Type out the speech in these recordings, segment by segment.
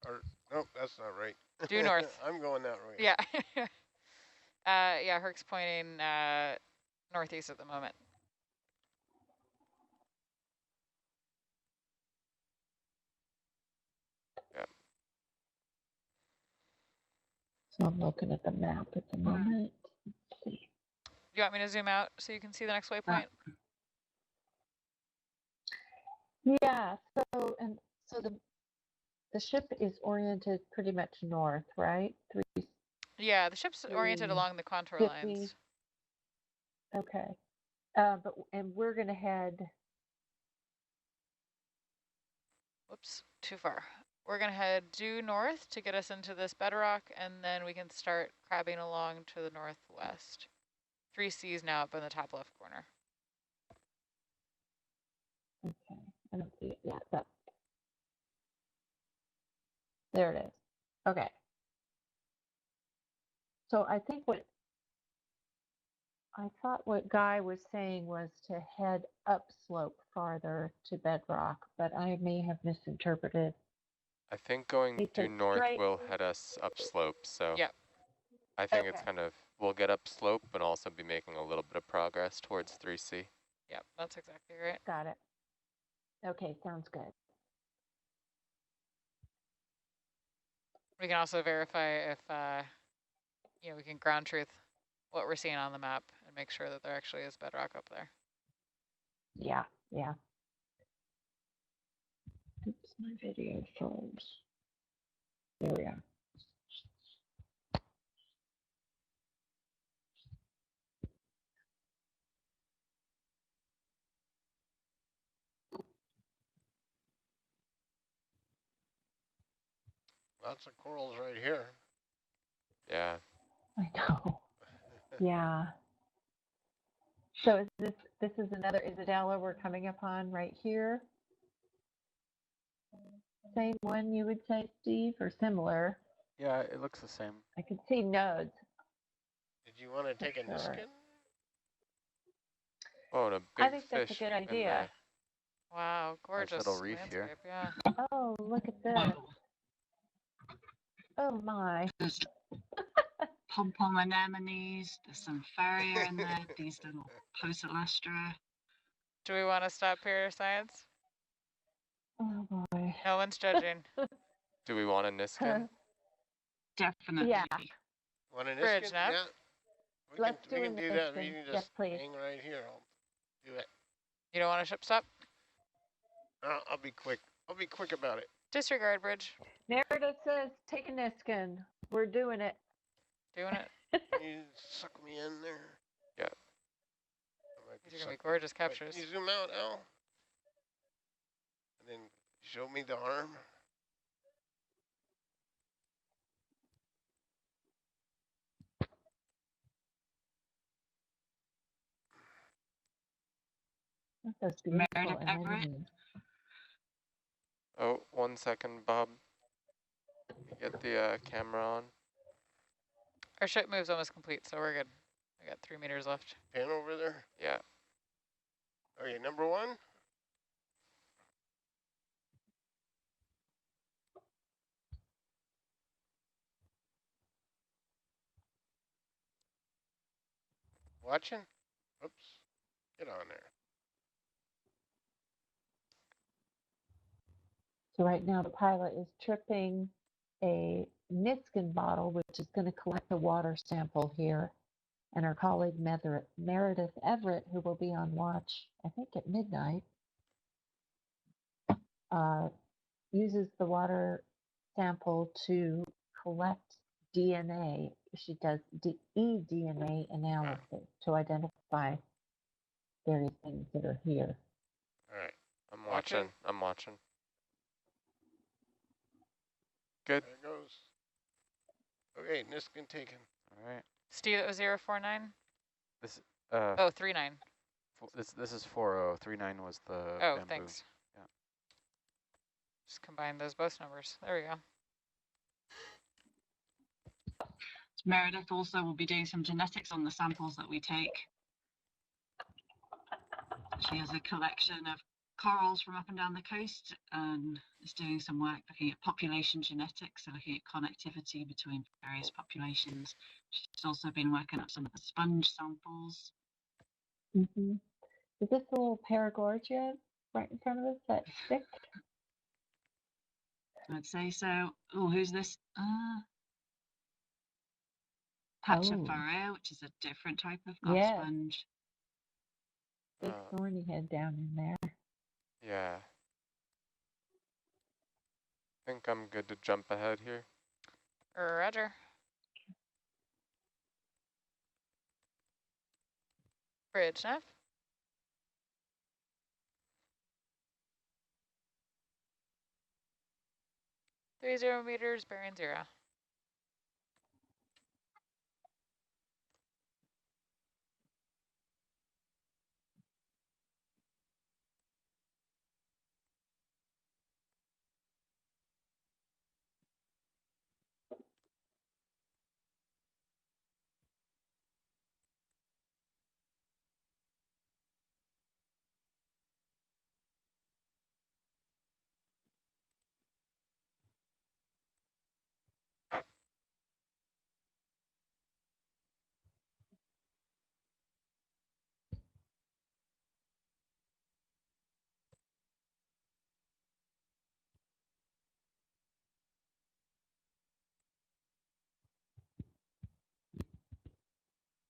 Or nope, that's not right. Due north. I'm going that way. Yeah. Yeah, Herc's pointing northeast at the moment. Yep. So I'm looking at the map at the moment. Let's see. You want me to zoom out so you can see the next waypoint? Yeah, so the ship is oriented pretty much north, right? Yeah, the ship's oriented along the contour 50. lines. Okay. And we're gonna head. Whoops, too far. We're gonna head due north to get us into this bedrock, and then we can start crabbing along to the northwest. 3C's now up in the top left corner. Okay, I don't see it yet, but there it is. Okay. So I think what Guy was saying was to head upslope farther to bedrock, but I may have misinterpreted. I think going He due said north straight. will head us upslope, so Yep. I think it's Okay. kind of, we'll get upslope, but also be making a little bit of progress towards 3C. Yep, that's exactly right. Got it. Okay, sounds good. We can also verify if, we can ground truth what we're seeing on the map and make sure that there actually is bedrock up there. Yeah. Oops, my video froze. There we are. Lots of corals right here. Yeah. I know. Yeah. So is this is another Isabella we're coming upon right here? Same one you would say, Steve, or similar? Yeah, it looks the same. I can see nodes. Did you want to take a Niskin? Oh, and a big I think fish that's a good in idea. Wow, gorgeous little reef landscape, here. yeah. Oh, look at this. Oh my. There's pom-pom anemones, there's some farrier in there, these little potolastra. Do we want to stop here, science? Oh boy. No one's judging. Do we want a Niskin? Definitely. Yeah. Want a Bridge, Niskin? Nap? Yeah. Let's We can do that. Niskin. You can Yes, just please. hang right here. I'll do it. You don't want a ship stop? I'll be quick. I'll be quick about it. Disregard bridge. Meredith says, take a Niskin. We're doing it. Doing it. You suck me in there. Yeah. These are going to be gorgeous captures. Can you zoom out, Al? And then show me the arm. That's beautiful. Meredith Everett. Oh, 1 second, Bob. Get the camera on. Our ship move's almost complete, so we're good. We got 3 meters left. Pan over there. Yeah. Okay, number 1. Watching? Oops. Get on there. So right now the pilot is tripping a Niskin bottle, which is going to collect a water sample here. And our colleague Meredith Everett, who will be on watch, I think at midnight, uses the water sample to collect DNA. She does eDNA analysis to identify various things that are here. All right. I'm watching. I'm watching. Good. There it goes. Okay, Niskin taken. All right. Steve, it was 049? This 39. this is 4039 was the Oh, bamboo. thanks. Yeah. Just combine those both numbers. There we go. Meredith also will be doing some genetics on the samples that we take. She has a collection of corals from up and down the coast and is doing some work looking at population genetics, so looking at connectivity between various populations. She's also been working up some of the sponge samples. Mm-hmm. Is this the little paragorgia right in front of us, that stick? I'd say so. Oh, who's this? Patch of Oh. Farrea, which is a different type of glass Yeah. sponge. Big thorny head down in there. Yeah. I think I'm good to jump ahead here. Roger. Bridge, Nev. 30 meters, bearing 0.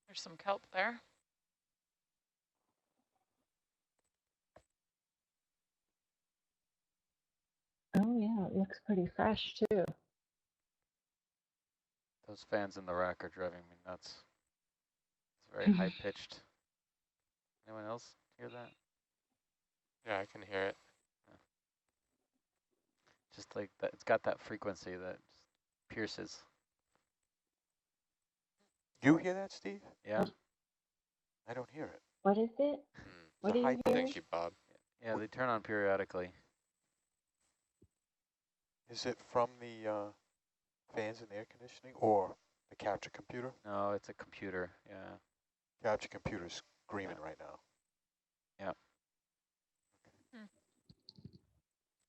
There's some kelp there. Oh yeah, it looks pretty fresh too. Those fans in the rack are driving me nuts. It's very high pitched. Anyone else hear that? Yeah, I can hear it. Just like that, it's got that frequency that just pierces. You hear that, Steve? Yeah, I don't hear it. What is it? What do you high hear? Thank you, Bob. yeah, they turn on periodically. Is it from the fans and air conditioning or the capture computer? No, it's a computer. Yeah, Capture computer's screaming right now.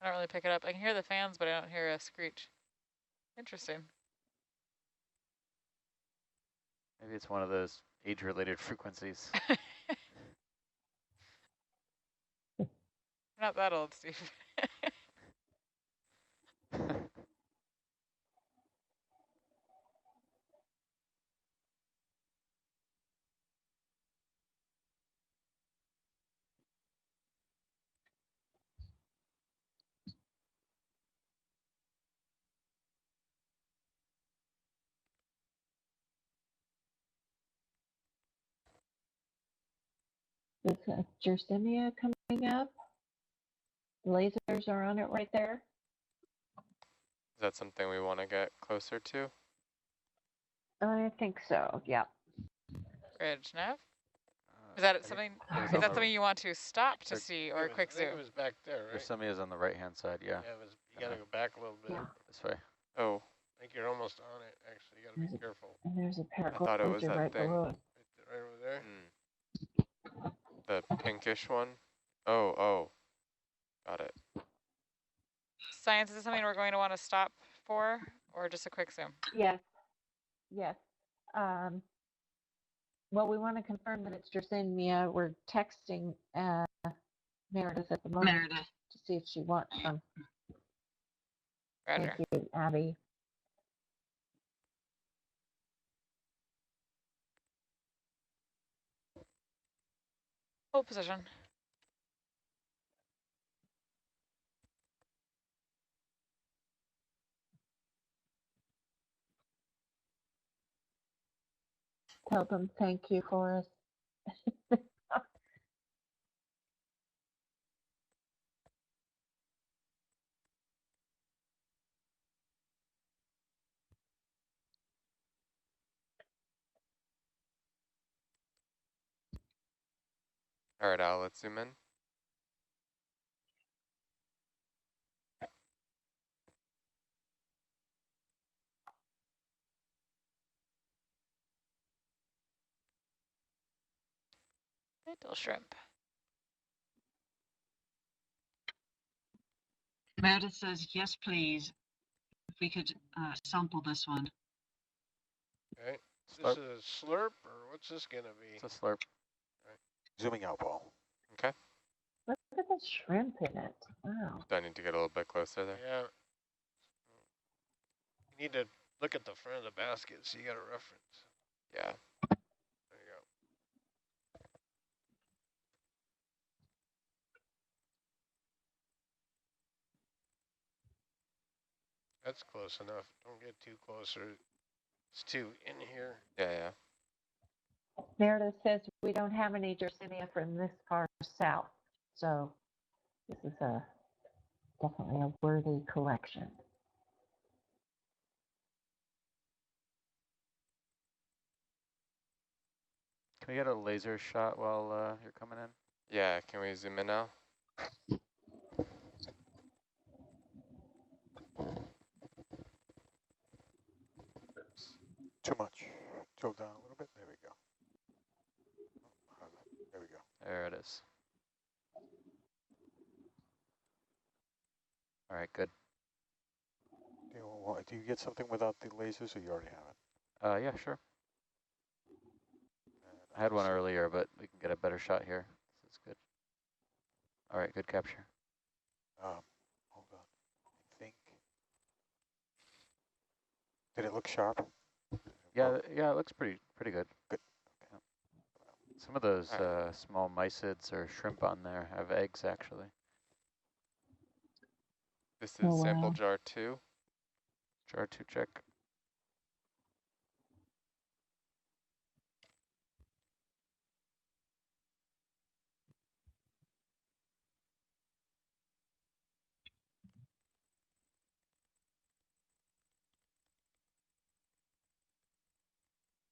I don't really pick it up. I can hear the fans, but I don't hear a screech. Interesting. maybe it's one of those age-related frequencies. You're not that old, Steve. Is Jersimia coming up? The lasers are on it right there. Is that something we want to get closer to? I think so. Yeah. Bridge, Nev. Is that something? it was Is on that the- something you want to stop to There- see, or a quick I think zoom? it was back there, right? There's somebody is on the right-hand side. Yeah, Yeah, it was, you gotta go back a little bit. Yeah. this way. Oh, I think you're almost on it, actually. You gotta be careful. And there's a thought it was paragorgia that right thing. below it. Right over there. the pinkish one. Oh, got it. Science, is this something we're going to want to stop for, or just a quick zoom? Yes. Yes. Well, we want to confirm that it's Jersimia. We're texting Meredith at the moment Meredith. to see if she wants some. Roger. Thank you, Abby. Hold position. Tell them thank you for us. All right, Al, let's zoom in. Little shrimp. Meredith says, yes, please. If we could sample this one. Okay. Is Slurp. this a slurp or what's this gonna be? It's a slurp. Zooming out, Paul. Okay. Look at the shrimp in it. Wow. Do I need to get a little bit closer there? Yeah. You need to look at the front of the basket so you got a reference. Yeah. There you go. That's close enough. Don't get too close or it's too in here. Yeah, yeah. Meredith says we don't have any Yersinia from this far south, so this is definitely a worthy collection. Can we get a laser shot while you're coming in? Yeah, can we zoom in now? Too much. Drill down a little bit. There we go. There we go. There it is. All right, good. Do you get something without the lasers, or you already have it? Yeah, sure. I had one earlier, but we can get a better shot here. This is good. All right, good capture. Hold on. I think. Did it look sharp? Yeah, yeah, it looks pretty good. Good. Yeah. Some of those small mysids or shrimp on there have eggs, actually. This is Oh, sample wow. jar 2. Jar 2 check.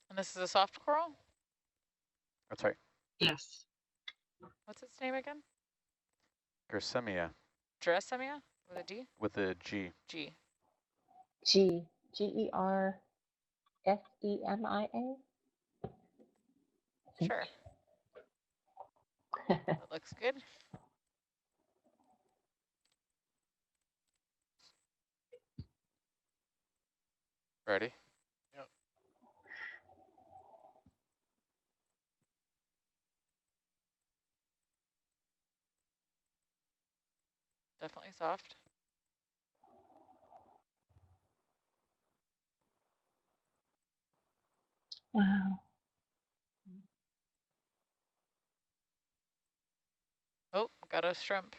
And this is a soft coral? That's right. Yes. What's its name again? Gersemia Dresemia with a D? with a G. G. Gersemia. Sure. That looks good. Ready? Yep. Definitely soft. Wow. Oh, got a shrimp.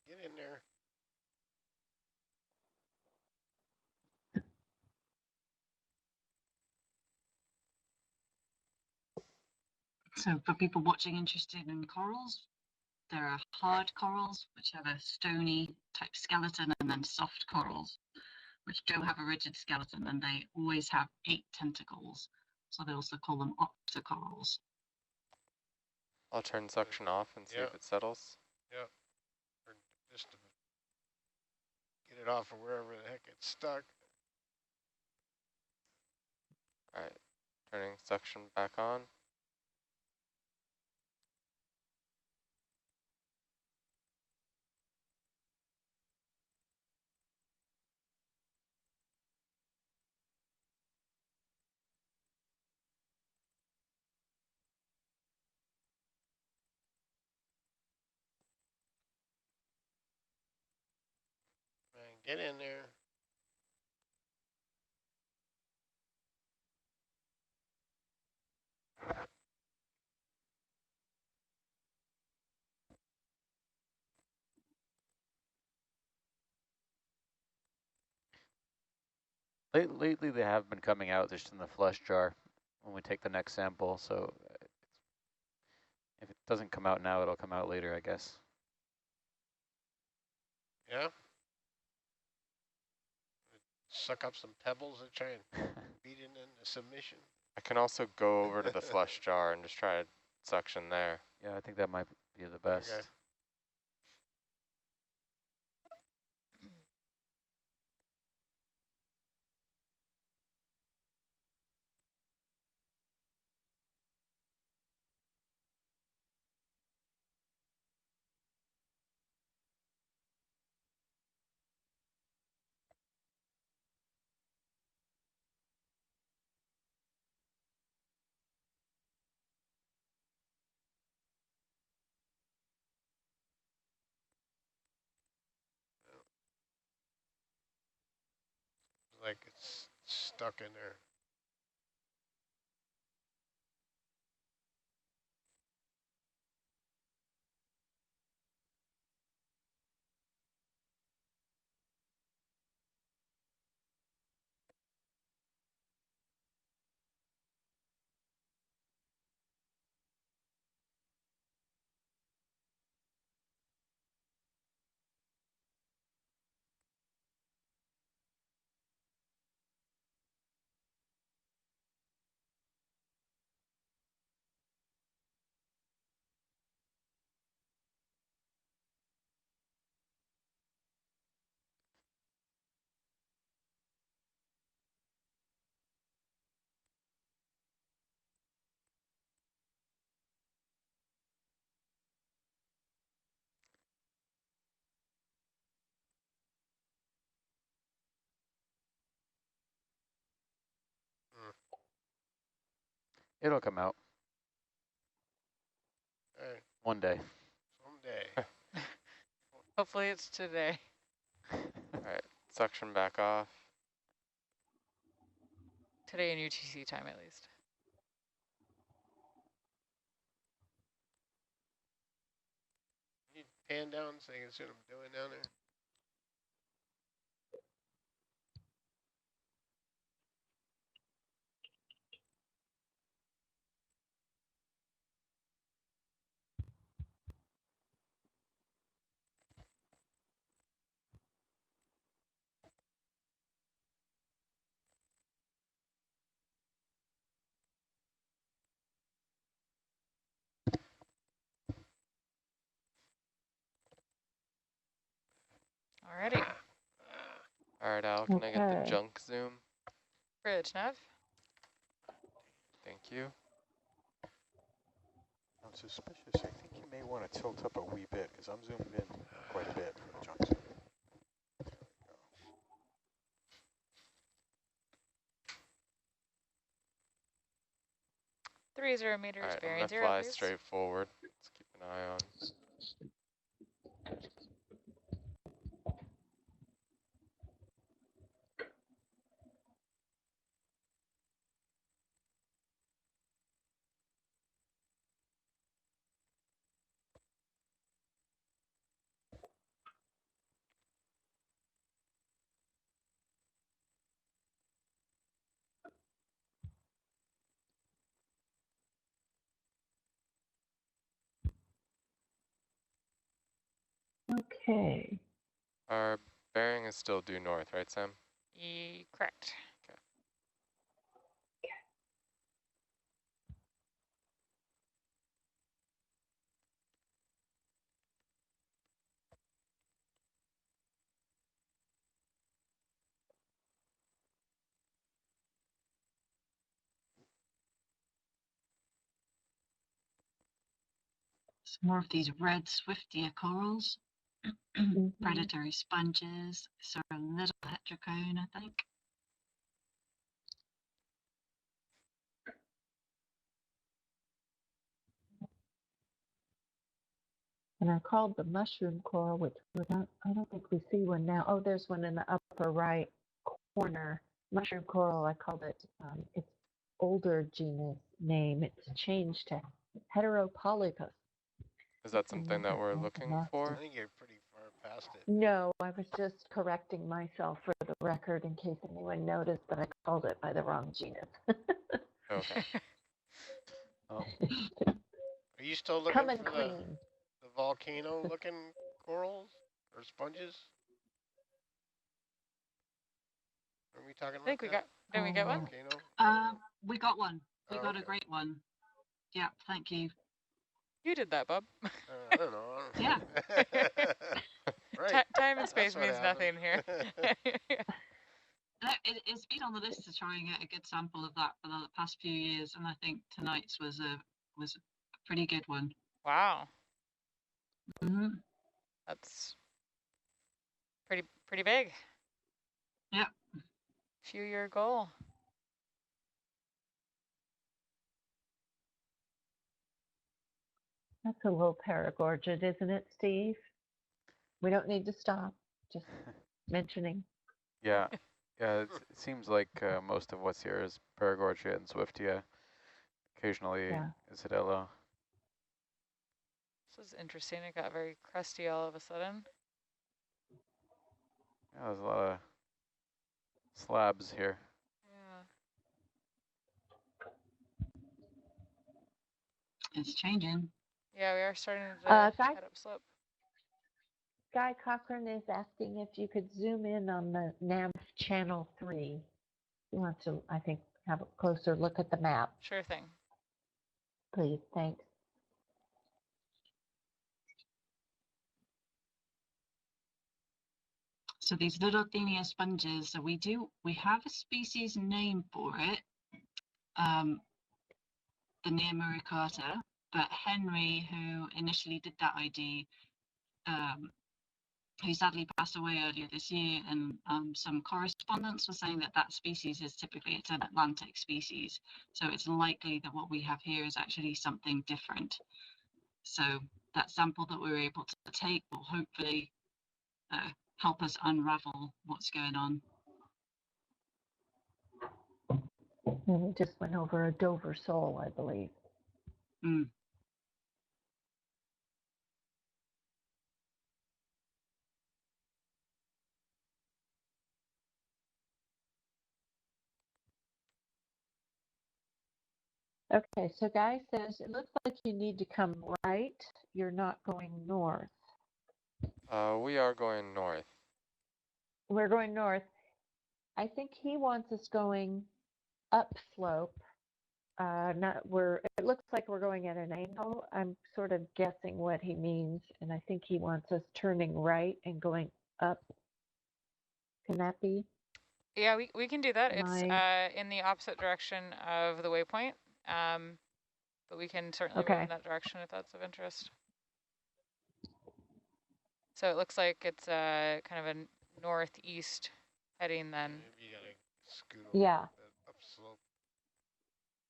Get in there. So for people watching interested in corals, there are hard corals, which have a stony type skeleton, and then soft corals, which don't have a rigid skeleton, and they always have 8 tentacles. So they also call them octocorals. I'll turn suction off and see Yeah. if it settles. Yep. Or just to get it off of wherever the heck it's stuck. All right, turning suction back on. Man, get in there. Lately, they have been coming out just in the flush jar when we take the next sample. So if it doesn't come out now, it'll come out later, I guess. Yeah. Suck up some pebbles and try and beat it into submission. I can also go over to the flush jar and just try to suction there. Yeah, I think that might be the best. Okay. like it's stuck in there. It'll come out Hey, one day. someday. Hopefully it's today. Alright, suction back off. Today in UTC time at least. You pan down so you can see what I'm doing down there. Alrighty. Alright, Al, can I get the Okay. junk zoom? Bridge, Nav. Thank you. I'm suspicious. I think you may want to tilt up a wee bit because I'm zoomed in quite a bit for the junk zoom. 30 meters, Alright, I'm bearing gonna 0, fly please. straight forward. Let's keep an eye on. Okay. Our bearing is still due north, right, Sam? Correct. Some more of these red swiftia corals. Mhm. Predatory sponges. So a little heterocone, I think. And I called the mushroom coral, which I don't think we see one now. Oh, there's one in the upper right corner. Mushroom coral, I called it, its older genus name. It's changed to Heteropolypus. Is that something that we're looking I for? think you're pretty far past it. No, I was just correcting myself for the record in case anyone noticed that I called it by the wrong genus. Okay. Oh, Are you still looking Coming for clean. the volcano-looking corals or sponges? Are we talking I about think we that? got, didn't we get one? Volcano? We got one. We Oh, got a okay. great one. Yeah, thank you. You did that, Bob. I don't know. Yeah. Right. Time and space That's what means nothing here. It's been on the list to try and get a good sample of that for the past few years, and I think tonight's was a pretty good one. Wow, Mm-hmm. that's pretty big. Yep. Few-year goal. That's a little paragorgid, isn't it, Steve? We don't need to stop. Just mentioning. yeah. Yeah, it seems like most of what's here is Paragorgia and Swiftia. Occasionally Yeah. Isidella. This is interesting. It got very crusty all of a sudden. Yeah, there's a lot of slabs here. Yeah. It's changing. Yeah, we are starting to Guy head up slope. Cochran is asking if you could zoom in on the nav channel 3. He wants to, I think, have a closer look at the map. Sure thing. Please, thanks. So these little Athenia sponges, so we have a species name for it, the Neomyricata, but Henry, who initially did that ID, who sadly passed away earlier this year, and some correspondence was saying that that species is typically, it's an Atlantic species. So it's likely that what we have here is actually something different. So that sample that we were able to take will hopefully help us unravel what's going on. And we just went over a Dover sole, I believe. Mm. Okay, so Guy says, it looks like you need to come right. You're not going north. We are going north. We're going north. I think he wants us going upslope. It looks like we're going at an angle. I'm sort of guessing what he means, and I think he wants us turning right and going up. Can that be? Yeah, we can do that. Am It's I- in the opposite direction of the waypoint, but we can certainly move Okay. in that direction if that's of interest. So it looks like it's kind of a northeast heading then. Maybe you gotta scoot Yeah. up slope.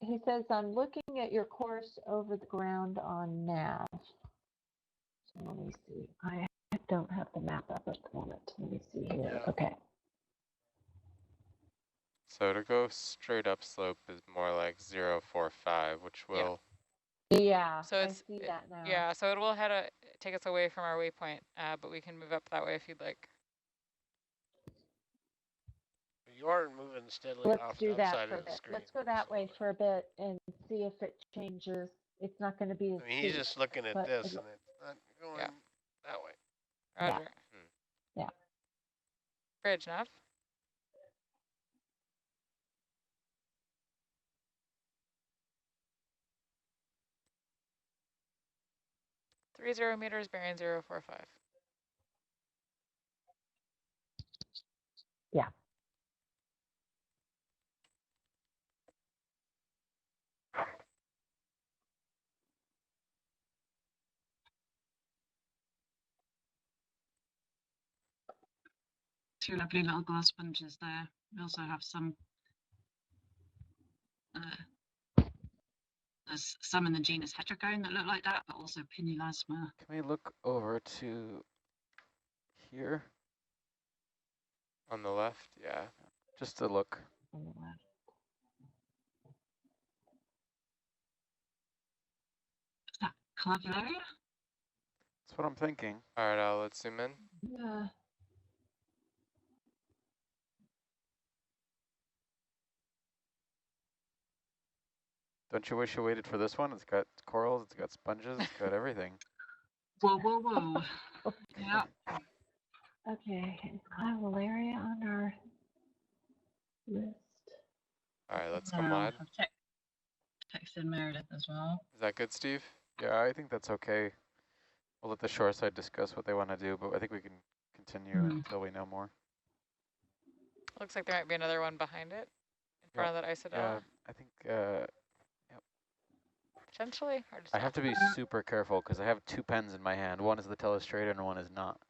He says, I'm looking at your course over the ground on nav. So let me see. I don't have the map up at the moment. Let me see here. Yeah. Okay. So to go straight up slope is more like 045, which will Yeah, So I see that now. Yeah, so it will take us away from our waypoint, but we can move up that way if you'd like. You are moving steadily Let's off do the that upside for a of the bit. screen. Let's go that way for a bit and see if it changes. It's not going to be as I mean, he's steep, just looking at but this it- and it's not going Yeah. that way. Roger. Yeah. Bridge, nav. .30 meters, bearing 045. Yeah. Two lovely little glass sponges there. We also have some, there's some in the genus Heterogone that look like that, but also Pinulasma. Can we look over to here? on the left, yeah. Just to look. on the left. Is that Clavularia? That's what I'm thinking. All right, let's zoom in. Yeah. Don't you wish you waited for this one? It's got corals, it's got sponges, it's got everything. Whoa, whoa, whoa. Yeah. Okay. Is Clavularia on our list? All right, let's come wide. I've texted Meredith as well. Is that good, Steve? Yeah, I think that's okay. We'll let the shore side discuss what they want to do, but I think we can continue until we know more. Looks like there might be another one behind it, in front of that Isidella. Yeah, I think Potentially, hard to I tell. have to be super careful because I have two pens in my hand. One is the telestrator and one is not.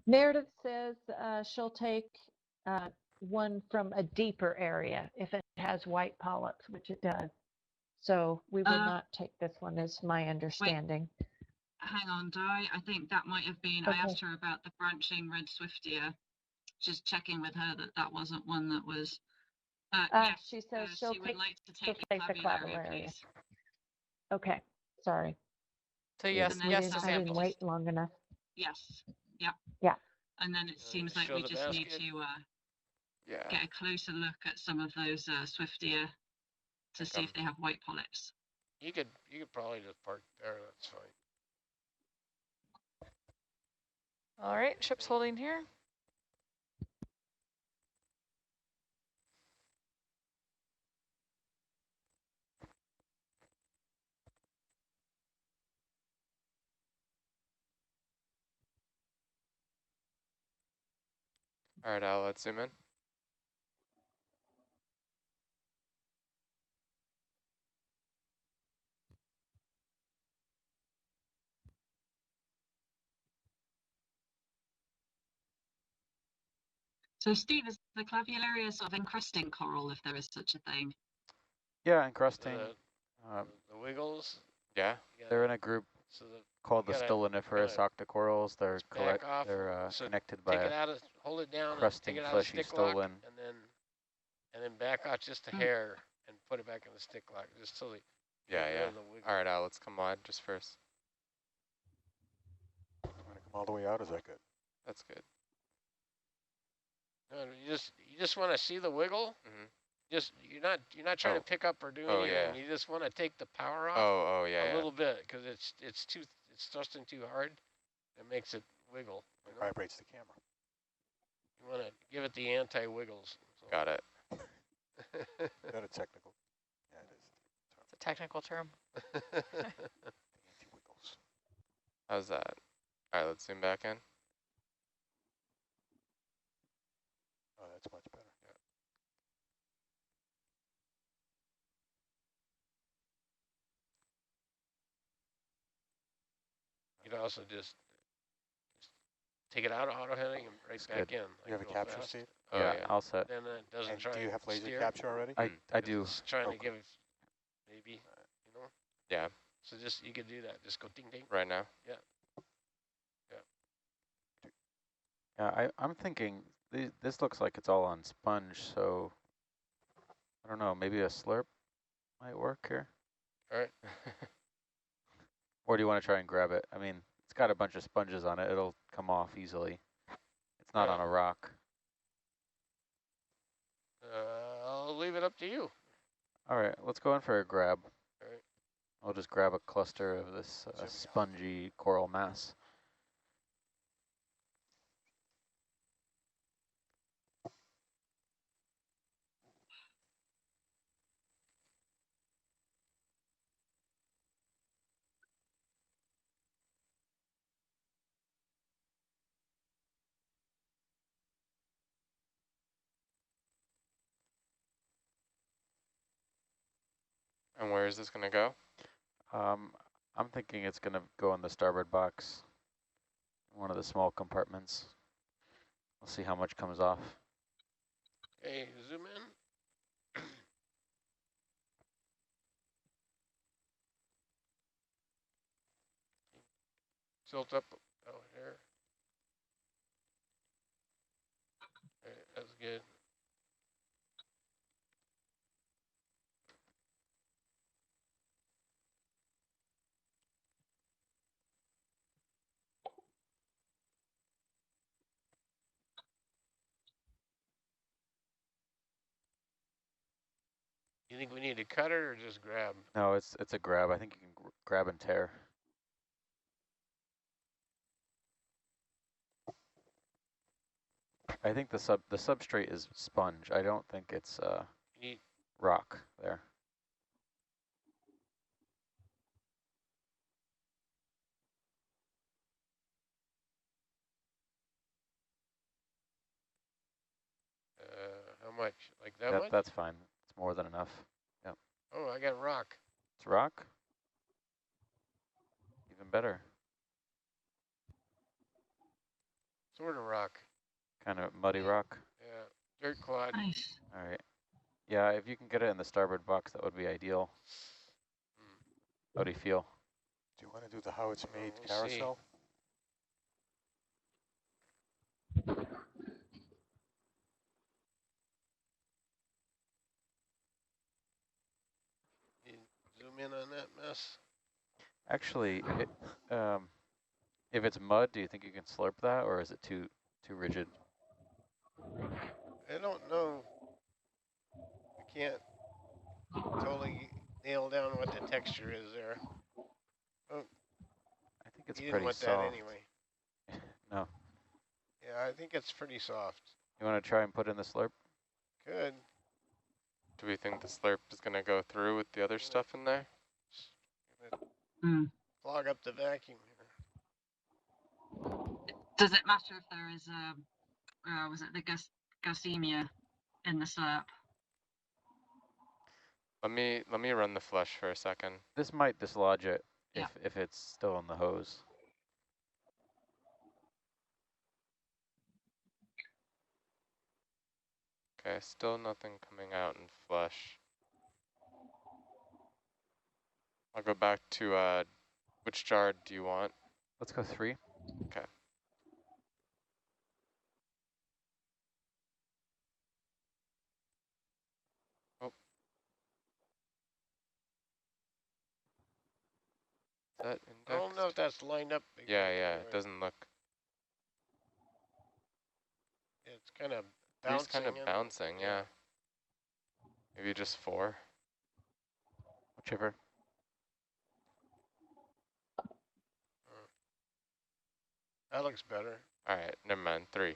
Meredith says she'll take one from a deeper area if it has white polyps, which it does. So we will not take this one, is my understanding. Hang on, Di. I think that might have been, Okay. I asked her about the branching red swiftia. just checking with her that that wasn't one that was. Yes, she says she'll she would take, like to she'll take the take the clavularia, clavularia. please. Okay, sorry. So yes, And then yes it's to I didn't samples. wait long enough. Yes. Yeah. Yeah. And then it seems like show we the just need basket. to Yeah. get a closer look at some of those swiftier to see if they have white polyps. You could probably just park there. That's fine. All right, ship's holding here. All right, Al, let's zoom in. So Steve, is the clavularia sort of encrusting coral, if there is such a thing? Yeah, encrusting. The wiggles. Yeah. They're in a group So called the gotta- stoloniferous octocorals. They're back off. They're So connected by take it a out of, hold it down, and crusting take it out of fleshy stick lock, stolon. and then back out just a hair and put it back in the stick lock, just so they Yeah, get rid yeah. of the wiggle. All right, Al, let's come wide just first. I'm gonna come all the way out. Is that good? That's good. No, you just want to see the wiggle. Mm-hmm. You're not trying to pick up or do anything. Yeah. You just want to take the power off Yeah. a little bit, because it's thrusting too hard. It makes it wiggle. It vibrates the camera. You want to give it the anti-wiggles. So. Got it. Is that a technical? Yeah, it is. It's a technical term. The anti-wiggles. How's that? All right, let's zoom back in. Oh, that's much better. You could also just take it out of auto heading and right back in. You have a real capture, fast. Steve? Oh, yeah, yeah. all set. Then it doesn't And try do you have laser steer. capture already? I do. It's trying to Okay. give, maybe, you know. Yeah. So just you could do that. Just go ding ding. Right now. Yeah. Yeah, I'm thinking this looks like it's all on sponge, so I don't know, maybe a slurp might work here. All right. Or do you want to try and grab it? I mean, it's got a bunch of sponges on it. It'll come off easily. It's not on a rock. I'll leave it up to you. All right, let's go in for a grab. All right. I'll just grab a cluster of this spongy coral mass. And where is this going to go? I'm thinking it's going to go in the starboard box, one of the small compartments. We'll see how much comes off. Okay, zoom in. Tilt up out here. Okay, that's good. You think we need to cut it or just grab? No, it's a grab. I think you can grab and tear. I think the substrate is sponge. I don't think it's You need, rock there. how much? Like that much? That's fine. It's more than enough. Yep. Oh, I got rock. It's rock. Even better. Sort of rock. Kind of muddy rock. Yeah, dirt clod. Nice. All right. Yeah, if you can get it in the starboard box, that would be ideal. How do you feel? Do you want to do the how it's made We'll see. carousel? in on that mess. Actually, if it's mud, do you think you can slurp that, or is it too rigid? I don't know. I can't totally nail down what the texture is there. Oh, I think it's you didn't pretty want that soft. anyway. No. Yeah, I think it's pretty soft. You want to try and put in the slurp? Good. Do we think the slurp is going to go through with the other stuff in there? Clog up the vacuum here. Does it matter if there is was it the gausemia in the slurp? Let me run the flush for a second. This might dislodge it Yeah. if it's still on the hose. Okay, still nothing coming out in flush. I'll go back to, which jar do you want? Let's go 3. Okay. Oh. Is that indexed? I don't know if that's lined up. Yeah, exactly yeah, right. it doesn't look. It's kind of Three's bouncing. kind of bouncing, yeah. Maybe just 4. Whichever. That looks better. All right, never mind. 3.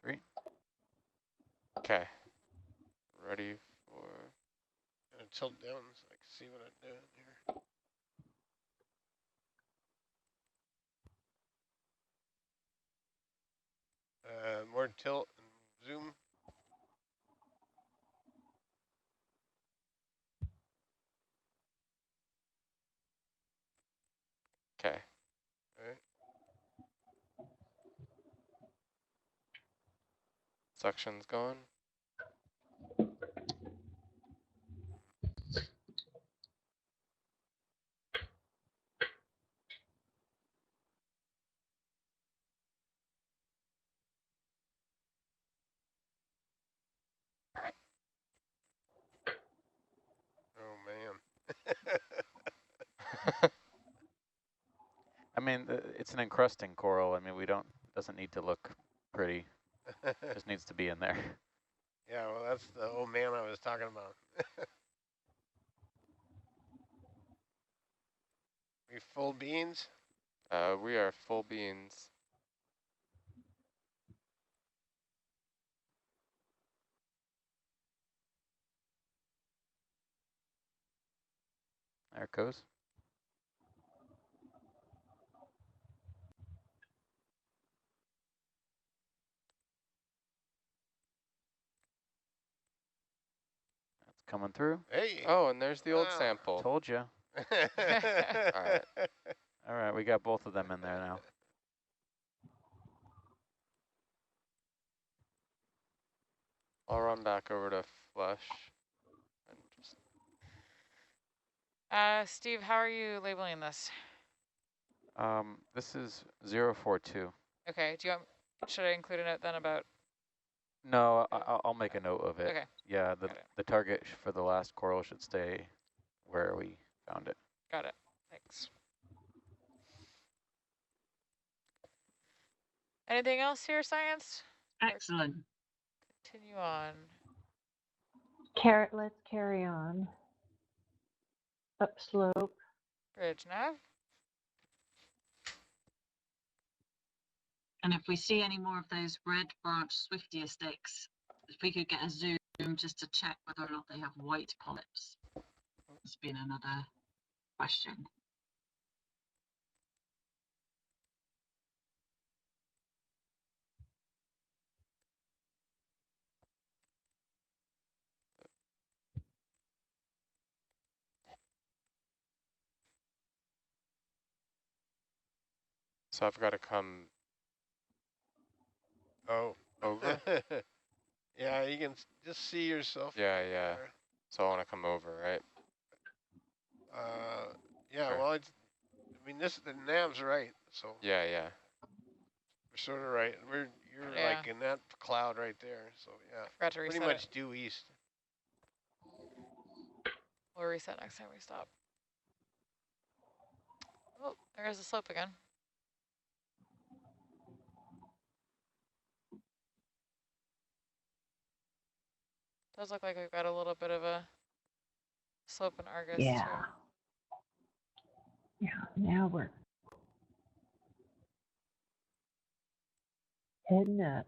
3. Okay. Ready for. Gonna tilt down so I can see what I'm doing here. More tilt and zoom. Okay. All right. Suction's going. Oh man. I mean, it's an encrusting coral. I mean, doesn't need to look pretty. Just needs to be in there. Yeah, well, that's the old man I was talking about. We full beans? We are full beans. There it goes. That's coming through. Hey. Oh, and there's the old Wow. sample. Told you. All right. All right, we got both of them in there now. I'll run back over to flush. And just Steve, how are you labeling this? This is 042. Okay, should I include a note then about? No, I'll make a note of it. Okay. Yeah, Got it. the target for the last coral should stay where we found it. Got it. Thanks. Anything else here, science? Excellent. Continue on. Let's carry on. Upslope. Bridge nav. And if we see any more of those red branch swiftia sticks, if we could get a zoom just to check whether or not they have white polyps. That's been another question. so I've got to come Oh. over. Yeah, you can just see yourself. Yeah, yeah. there. So I want to come over, right? Yeah, Sure. well, I mean, the nav's right, so Yeah, yeah. we're sort of right. You're Yeah. like in that cloud right there, so yeah. Forgot to Pretty reset much it. due east. We'll reset next time we stop. Oh, there's the slope again. Does look like we've got a little bit of a slope in Argus Yeah. too. Yeah, now we're heading up.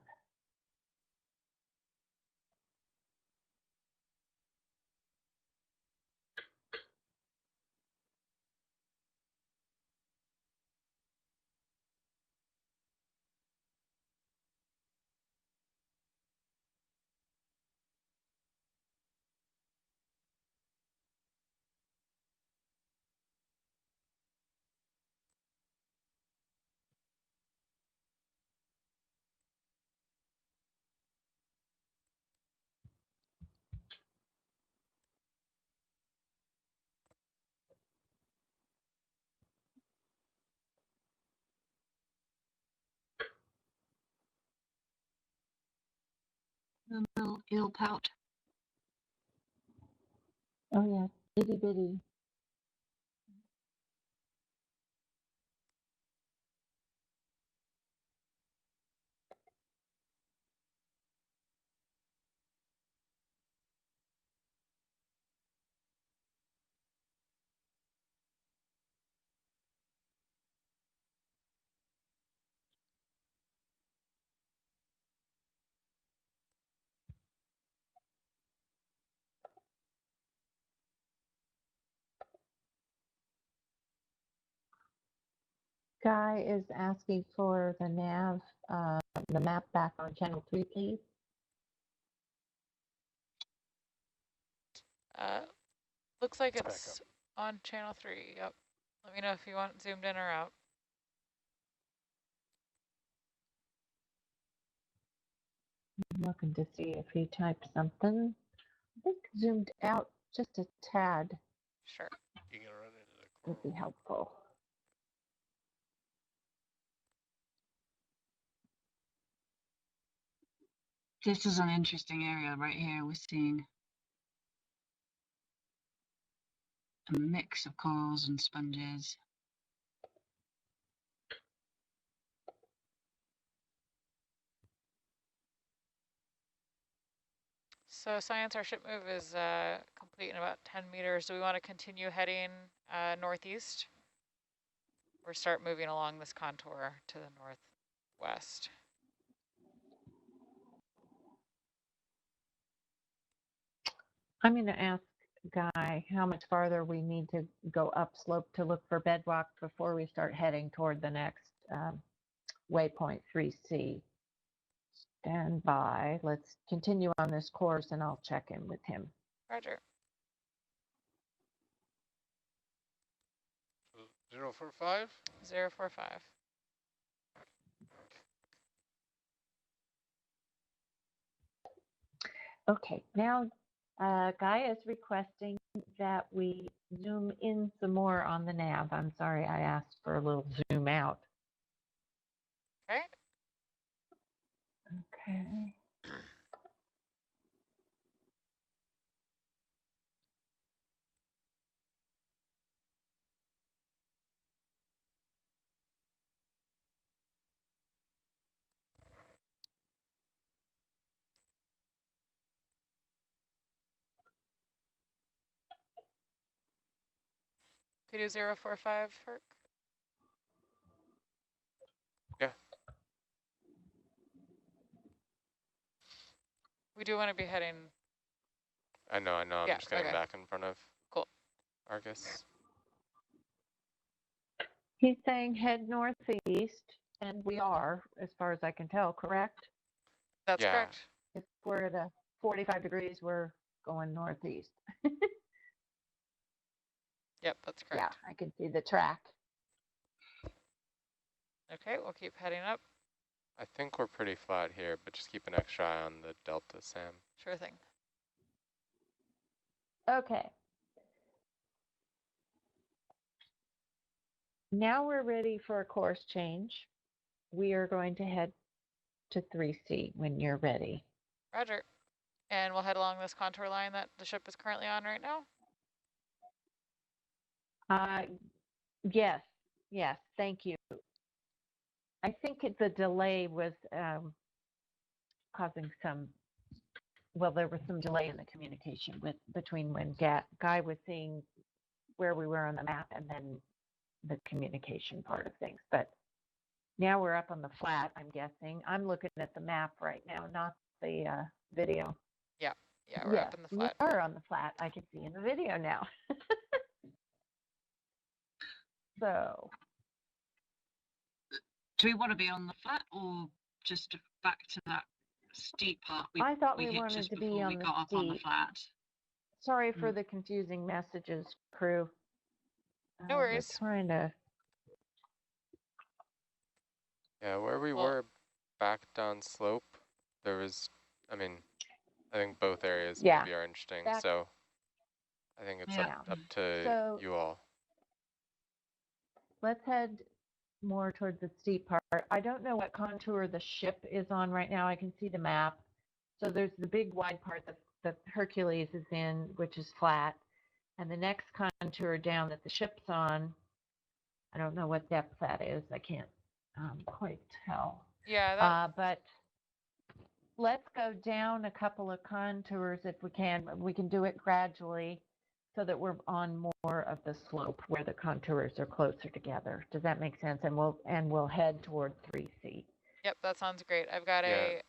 A little eel pout. Oh yeah, itty bitty. Guy is asking for the nav, the map back on channel 3, please. Looks like It's back it's on channel 3. Yep. Let me know if you want zoomed in or out. I'm looking to see if he typed something. I think zoomed out just a tad Sure. You're gonna run into the would be coral. helpful. This is an interesting area right here. We're seeing a mix of corals and sponges. So science, our ship move is complete in about 10 meters. Do we want to continue heading northeast or start moving along this contour to the northwest? I'm going to ask Guy how much farther we need to go upslope to look for bedrock before we start heading toward the next waypoint 3C. Stand by. Let's continue on this course and I'll check in with him. Roger. 045? 045. Okay, now Guy is requesting that we zoom in some more on the nav. I'm sorry, I asked for a little zoom out. Okay. Okay. Could you do 045, Herc? Yeah. We do want to be heading. I know. I'm Yeah, just getting okay. back in front of Cool. Argus. He's saying head northeast, and we are, as far as I can tell, correct? That's Yeah. correct. If we're at a 45 degrees, we're going northeast. Yep, that's Yeah, correct. I can see the track. Okay, we'll keep heading up. I think we're pretty flat here, but just keep an extra eye on the delta, Sam. Sure thing. Okay. Now we're ready for a course change. We are going to head to 3C when you're ready. Roger. And we'll head along this contour line that the ship is currently on right now? Yes. Yes, thank you. I think the delay was causing some, well, there was some delay in the communication between when Guy was seeing where we were on the map and then the communication part of things. But now we're up on the flat, I'm guessing. I'm looking at the map right now, not the video. Yeah, we're up in the flat. We are on the flat. I can see in the video now. So, Do we want to be on the flat or just back to that steep part I thought we hit wanted just to be before on we the got up on the steep. flat? Sorry for the confusing messages, crew. No worries. We're trying to. Yeah, where we were back down slope, there was, I mean, I think both areas maybe are interesting. So I think it's up to you all. Let's head more towards the steep part. I don't know what contour the ship is on right now. I can see the map. So there's the big wide part that the Hercules is in, which is flat. And the next contour down that the ship's on, I don't know what depth that is. I can't quite tell. Yeah, but let's go down a couple of contours if we can. We can do it gradually so that we're on more of the slope where the contours are closer together. Does that make sense? And we'll head toward 3C. Yep, that sounds great. I've got a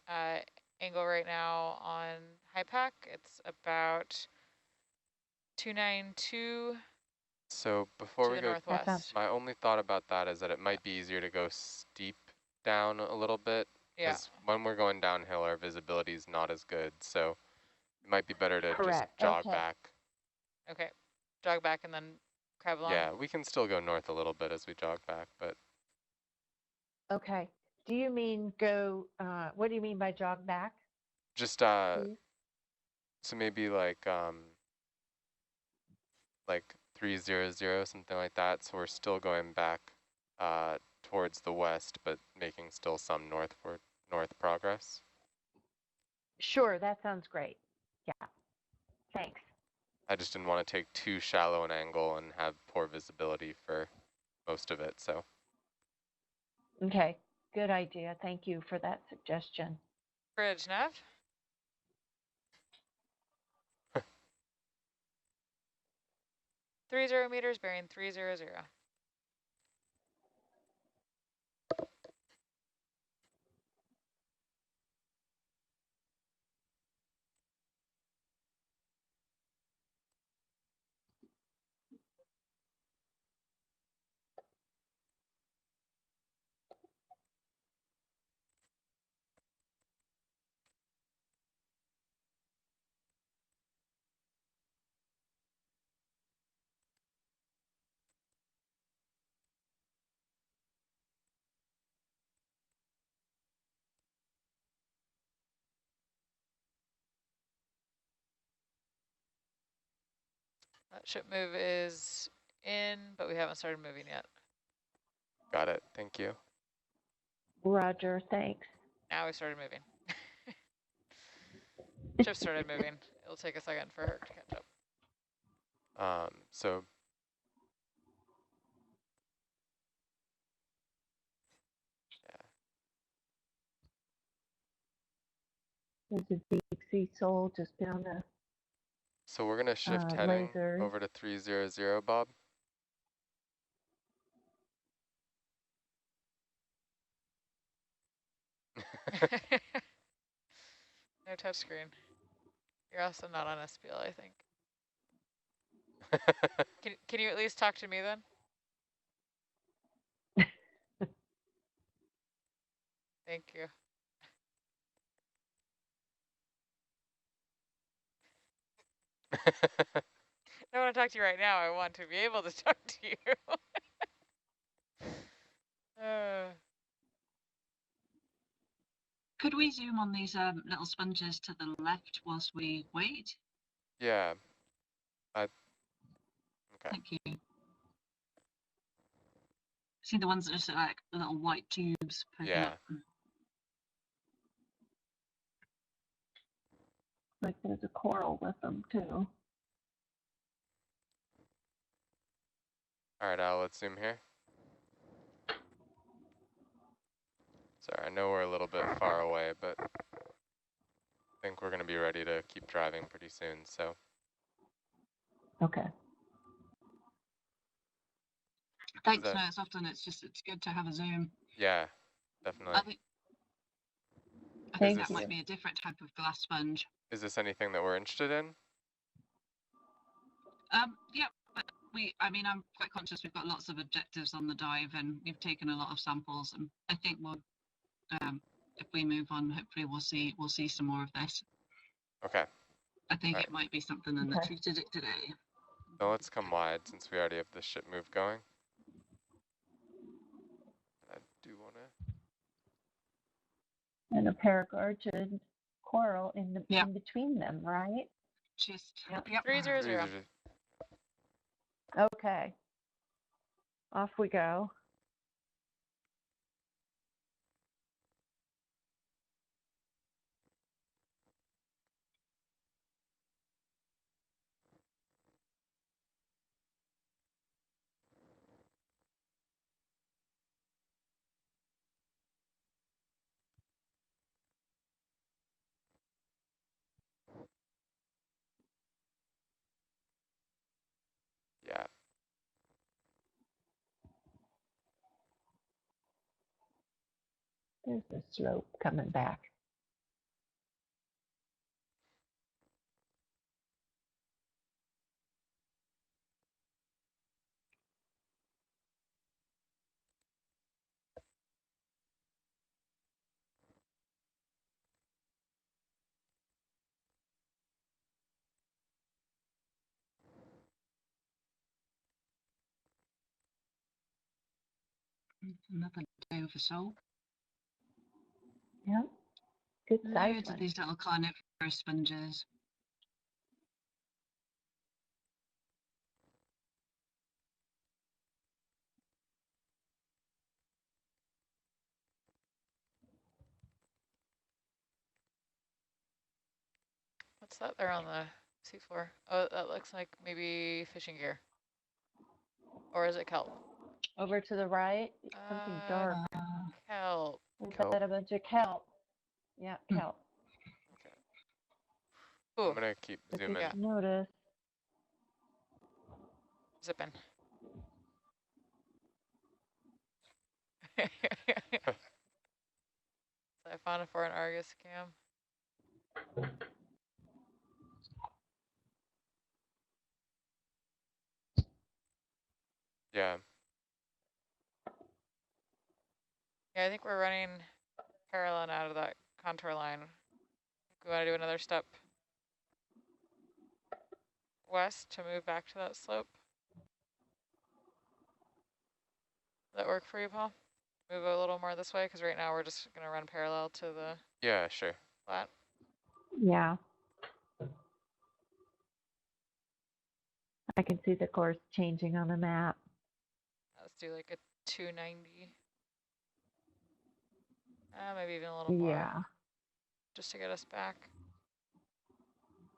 angle right now on high pack. It's about 292. So before we go, northwest. my only thought about that is that it might be easier to go steep down a little bit. Because when we're going downhill, our visibility is not as good. So it might be better to just jog back. Okay, jog back and then crab along. Yeah, we can still go north a little bit as we jog back, but. Okay. Do you mean go, what do you mean by jog back? Just, so maybe like 300, something like that. So we're still going back towards the west, but making still some north progress. Sure, that sounds great. Yeah, thanks. I just didn't want to take too shallow an angle and have poor visibility for most of it, so. Okay, good idea. Thank you for that suggestion. Bridge nav. Three 0 meters, bearing 300. That ship move is in, but we haven't started moving yet. Got it. Thank you. Roger, thanks. Now we started moving. Ship started moving. It'll take a second for her to catch up. So. There's a deep sea soul just down the So we're going to shift heading lasers. over to 300, Bob. No touchscreen. You're also not on SPL, I think. Can you at least talk to me then? Thank you. I don't want to talk to you right now. I want to be able to talk to you. Could we zoom on these little sponges to the left whilst we wait? Yeah. Okay. Thank you. See the ones that are just like little white tubes poking up. Like there's a coral with them too. All right, Al, let's zoom here. Sorry, I know we're a little bit far away, but I think we're going to be ready to keep driving pretty soon, so. Okay. Thanks. No, it's good to have a Zoom. Yeah, definitely. I think that might be a different type of glass sponge. Is this anything that we're interested in? Yeah, but I'm quite conscious we've got lots of objectives on the dive and we've taken a lot of samples, and I think we'll, if we move on, hopefully we'll see some more of this. Okay. I think it might be something that treated it today. So let's come wide since we already have the ship move going. I do want to. And a paragargid coral in between them, right? Just 300. Okay. Off we go. Yeah. There's the slope coming back. Another day of a soul. Yeah. Good size Loads one. of these little carnivorous sponges. What's that there on the seafloor? Oh, that looks like maybe fishing gear. Or is it kelp? Over to the right, something dark. Kelp. We've got a bunch of kelp. Yeah, kelp. Okay. I'm going to keep zooming. If you notice. Zipping. So I found it for an Argus cam. Yeah. Yeah, I think we're running parallel out of that contour line. We want to do another step west to move back to that slope. Does that work for you, Paul? Move a little more this way, because right now we're just going to run parallel to the sure. flat. Yeah. I can see the course changing on the map. Let's do like a 290. Maybe even a little more. Yeah. Just to get us back.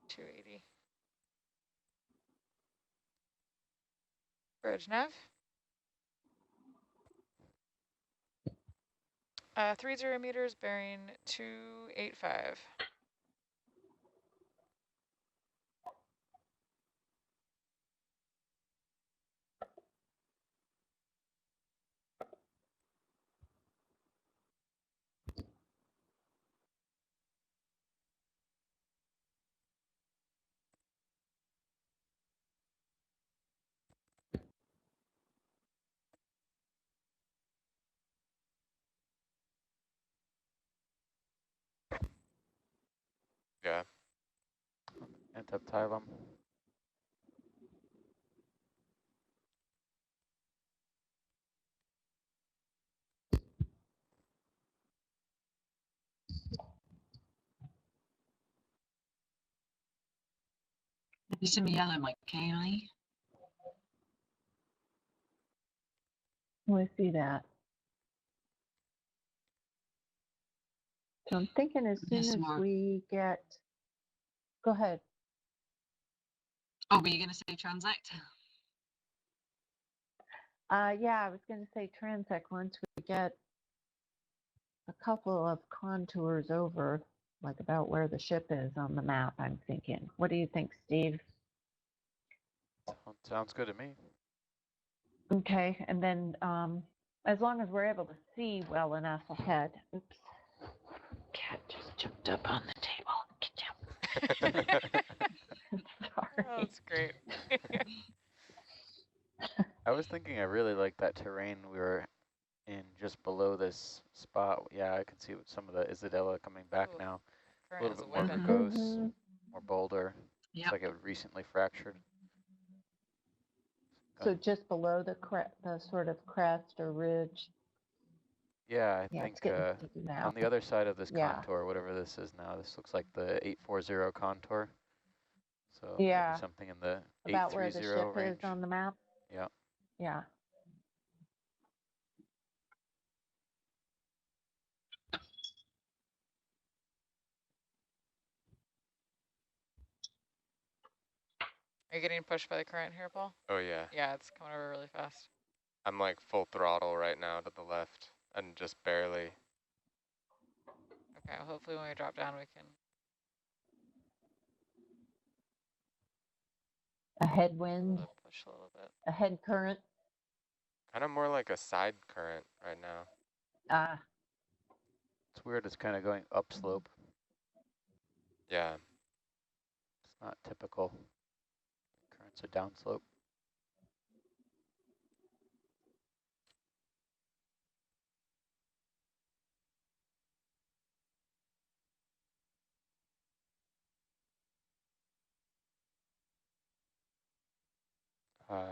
280. Bridge nav. 30 meters, bearing 285. Yeah. Antiptyrum. You see me yellow, Mike Kaylee? I see that. So I'm thinking as soon as we get, go ahead. Oh, were you going to say transact? Yeah, I was going to say transect once we get a couple of contours over, like about where the ship is on the map, I'm thinking. What do you think, Steve? Sounds good to me. Okay, and then as long as we're able to see well enough ahead. Oops. Cat just jumped up on the table. Get down. Sorry. Oh, that's great. I was thinking I really like that terrain we were in just below this spot. Yeah, I can see some of the Isabella coming back Ooh, now. A current little is bit more whipping. precose, more boulder. Yep. Looks like it recently fractured. So just below the sort of crest or ridge. Yeah, I Yeah, think it's getting sticky now. on the other side of this Yeah. contour, whatever this is now, this looks like the 840 contour. So Yeah. maybe something in the About where the 830 ship range. is on the map. Yeah. Yeah. Are you getting pushed by the current here, Paul? Oh yeah. Yeah, it's coming over really fast. I'm like full throttle right now to the left and just barely. Okay, well, hopefully when we drop down we can. A headwind, push a little bit. a head current. Kind of more like a side current right now. Ah. It's weird, it's kind of going upslope. Yeah. It's not typical. Currents are downslope.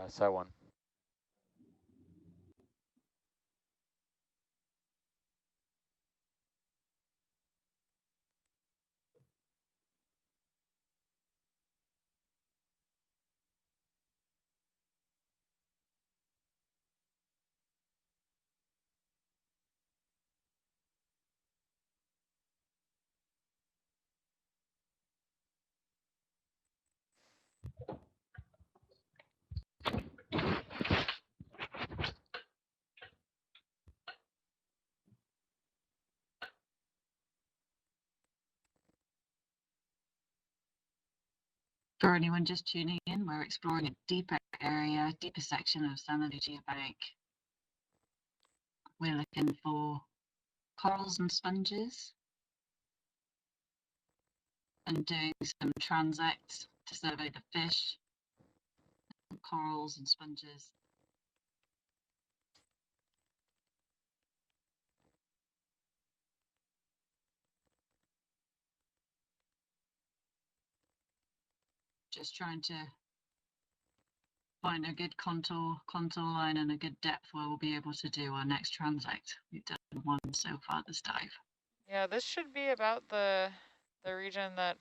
Side one. For anyone just tuning in, we're exploring a deeper area, deeper section of San Lucia Bank. We're looking for corals and sponges and doing some transects to survey the fish, corals and sponges. Just trying to find a good contour line and a good depth where we'll be able to do our next transect. We've done one so far this dive. Yeah, this should be about the region that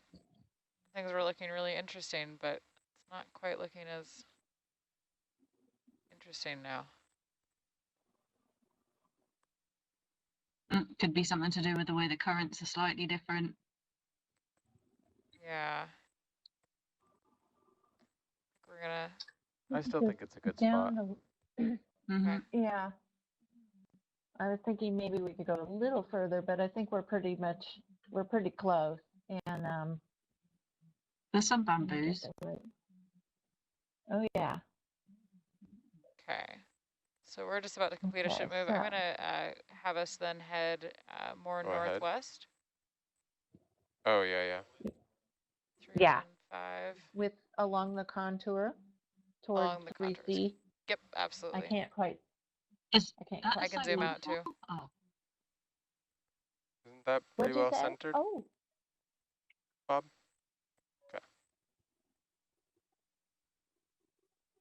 things were looking really interesting, but it's not quite looking as interesting now. Could be something to do with the way the currents are slightly different. Yeah. We're gonna. I still think it's a good spot. Yeah. I was thinking maybe we could go a little further, but I think we're pretty close. And there's some bamboos. Oh yeah. Okay. So we're just about to complete a ship move. I'm gonna have us then head more northwest. Oh yeah. 3 and 5. Along the contour towards 3C. Yep, absolutely. I can't quite. I can zoom out too. Oh. Isn't that pretty well centered? Oh. Bob? Okay.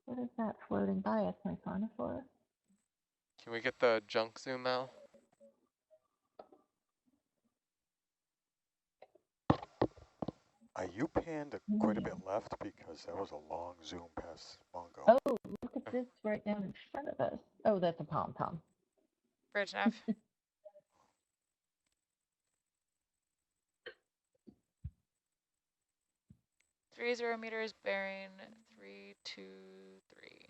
What is that floating by us, my conifer? Can we get the junk zoom, Al? You panned quite a bit left because that was a long zoom past Mongo. Oh, look at this right down in front of us. Oh, that's a pom-pom. Bridge nav. 30 meters, bearing 323.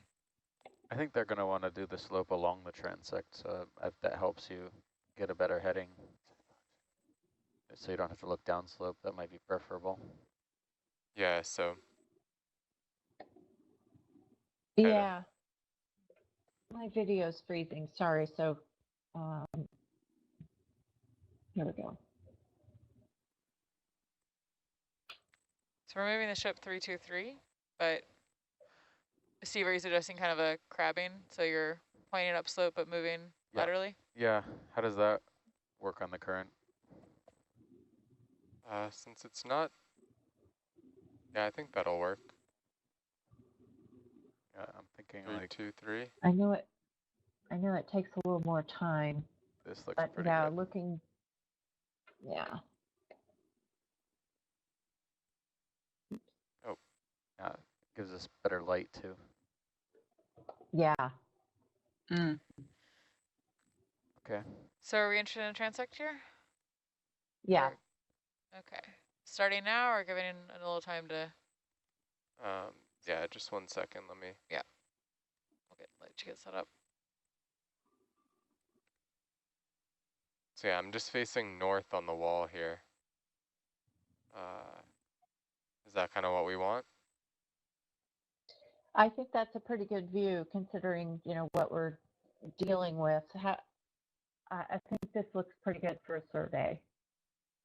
I think they're going to want to do the slope along the transect, so if that helps you get a better heading. So you don't have to look downslope. That might be preferable. Yeah, so. Yeah. My video's freezing, sorry, so here we go. So we're moving the ship 323, but Steve, are you suggesting kind of a crabbing? So you're pointing upslope but moving laterally? Yeah, how does that work on the current? Since it's not, yeah, I think that'll work. Yeah, I'm thinking 323. I know it takes a little more time. This looks but pretty yeah, good. looking, yeah. Oh. Yeah, gives us better light too. Yeah. Mm. Okay. So are we interested in transect here? Yeah. Or, okay. Starting now or giving a little time to? Yeah, just 1 second. Let me. Yeah. Okay, let you get set up. So yeah, I'm just facing north on the wall here. Is that kind of what we want? I think that's a pretty good view considering, what we're dealing with. I think this looks pretty good for a survey,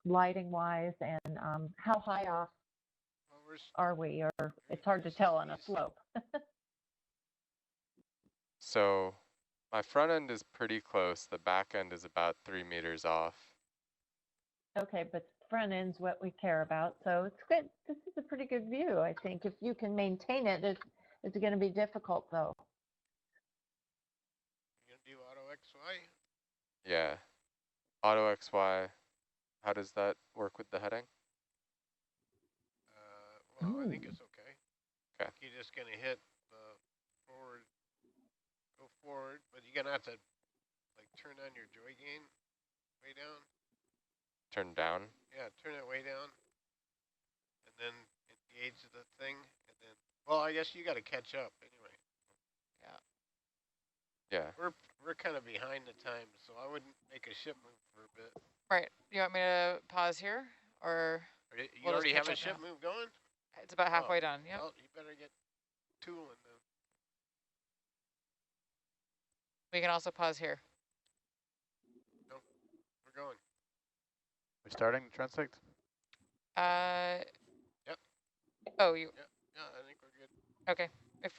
lighting wise, and how high off are we? Or it's hard to tell on a slope. So my front end is pretty close. The back end is about 3 meters off. Okay, but front end's what we care about, so it's good. This is a pretty good view, I think. If you can maintain it, it's going to be difficult, though. You gonna do auto XY? Yeah. Auto XY, how does that work with the heading? Well, I think it's okay. Okay. You're just gonna hit forward, go forward, but you're gonna have to like turn on your joy gain way down. Turn down? Yeah, turn it way down, and then engage the thing, and then. Well, I guess you got to catch up anyway. Yeah. We're kind of behind the times, so I wouldn't make a ship move for a bit. Right. You want me to pause here or? You already have a ship move going? It's about halfway done. Yep. Well, you better get tooling then. We can also pause here. Nope, we're going. We're starting the transect? Yep. Oh, you. Yeah, I think we're good. Okay.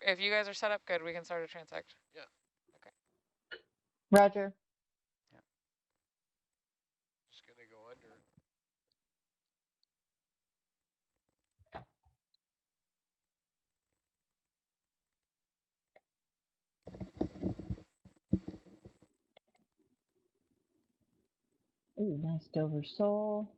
If you guys are set up good, we can start a transect. Yeah. Okay. Roger. Yeah. Just gonna go under. Ooh, nice Dover sole.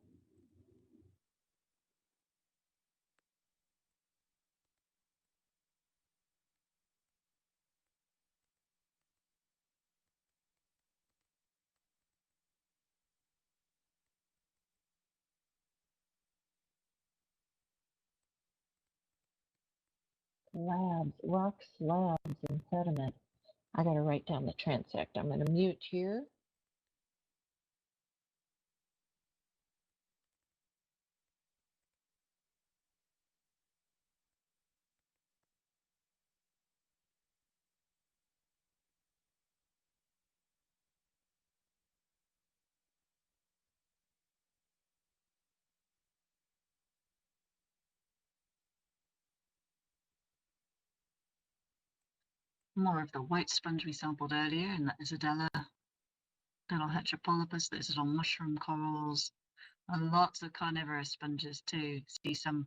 Slabs, rock slabs and sediment. I got to write down the transect. I'm going to mute here. More of the white sponge we sampled earlier in that Isabella little heteropolypus. There's little mushroom corals and lots of carnivorous sponges too. See some